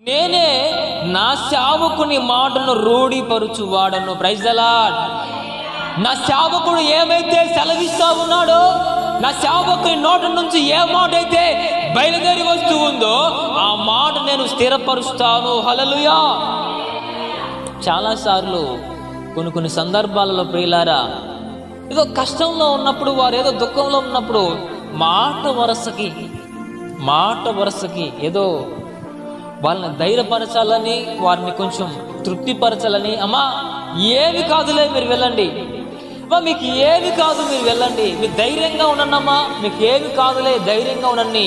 నేనే నా సేవకుని మాటను రూఢిపరుచువాడను. Praise the lord. నా సేవకుడు ఏమైతే సెలవిస్తా ఉన్నాడో, నా సేవకుని నోటి నుంచి ఏ మాట అయితే బయలుదేరి వస్తూ ఉందో ఆ మాట నేను స్థిరపరుస్తాను. హల్లెలూయా. చాలాసార్లు కొన్ని సందర్భాలలో ప్రియులారా, ఏదో కష్టంలో ఉన్నప్పుడు, వారు ఏదో దుఃఖంలో ఉన్నప్పుడు మాట వరసకి ఏదో వాళ్ళని ధైర్యపరచాలని, వారిని కొంచెం తృప్తిపరచాలని, అమ్మా ఏమి కాదులే మీరు వెళ్ళండి, అమ్మా మీకు ఏమి కాదు మీరు వెళ్ళండి, మీరు ధైర్యంగా ఉండన్నమ్మా, మీకు ఏమి కాదులే ధైర్యంగా ఉండండి.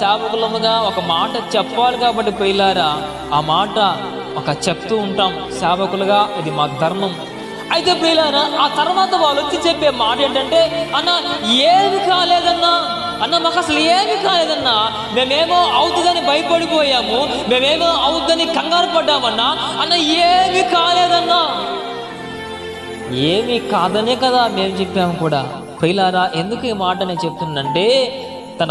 సేవకులముగా ఒక మాట చెప్పాలి కాబట్టి ప్రియులారా, ఆ మాట చెప్తూ ఉంటాం సేవకులుగా, ఇది మా ధర్మం. అయితే ప్రియులారా, ఆ తర్వాత వాళ్ళు వచ్చి చెప్పే మాట ఏంటంటే, అన్న ఏమి కాలేదన్నా, అన్న మాకు అసలు ఏమి కాలేదన్నా, మేమేమో అవుతుందని భయపడిపోయాము, మేమేమో అవుతుందని కంగారు పడ్డామన్నా, అన్న ఏమి కాలేదన్నా. ఏమి కాదనే కదా మేము చెప్పాము కూడా. ప్రియులారా, ఎందుకు ఈ మాట నేను చెప్తున్నంటే, తన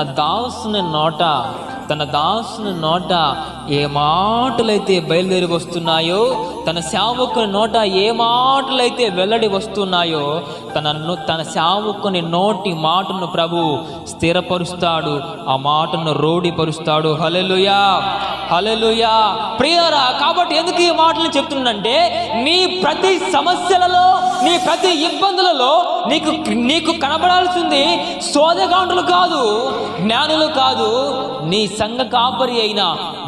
దాసుని నోట ఏ మాటలైతే బయలుదేరి వస్తున్నాయో, తన సేవకుని నోట ఏ మాటలైతే వెల్లడి వస్తున్నాయో, తన సేవకుని నోటి మాటను ప్రభు స్థిరపరుస్తాడు, ఆ మాటను రూఢిపరుస్తాడు. హల్లెలూయా, హల్లెలూయా. ప్రియులారా, కాబట్టి ఎందుకు ఈ మాటలు చెప్తుందంటే, నీ ప్రతి సమస్యలలో, నీ ప్రతి ఇబ్బందులలో నీకు కనబడాల్సింది సోదగాండులు కాదు, జ్ఞానులు కాదు, నీ సంఘ కాపరి అయిన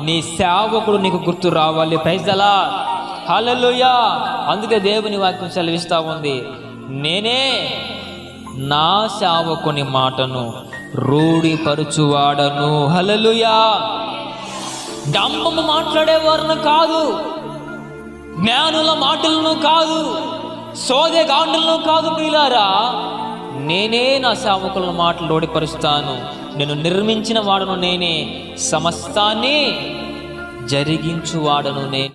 నీ సేవకుడు నీకు గుర్తు రావాలి. Praise the Lord. హల్లెలూయా. అందుకే దేవుని వాక్యం సెలవిస్తా ఉంది, నేనే నా సేవకుని మాటను రూఢిపరుచువాడను. హల్లెలూయా. డంబము మాట్లాడేవారును కాదు, జ్ఞానుల మాటలను కాదు, సోదెగాండులను కాదు ప్రియులారా, నేనే నా సేవకుల మాటలు రూఢిపరుస్తాను. నేను నిర్మించిన వాడను నేనే, సమస్తాన్ని జరిగించువాడను నేనే.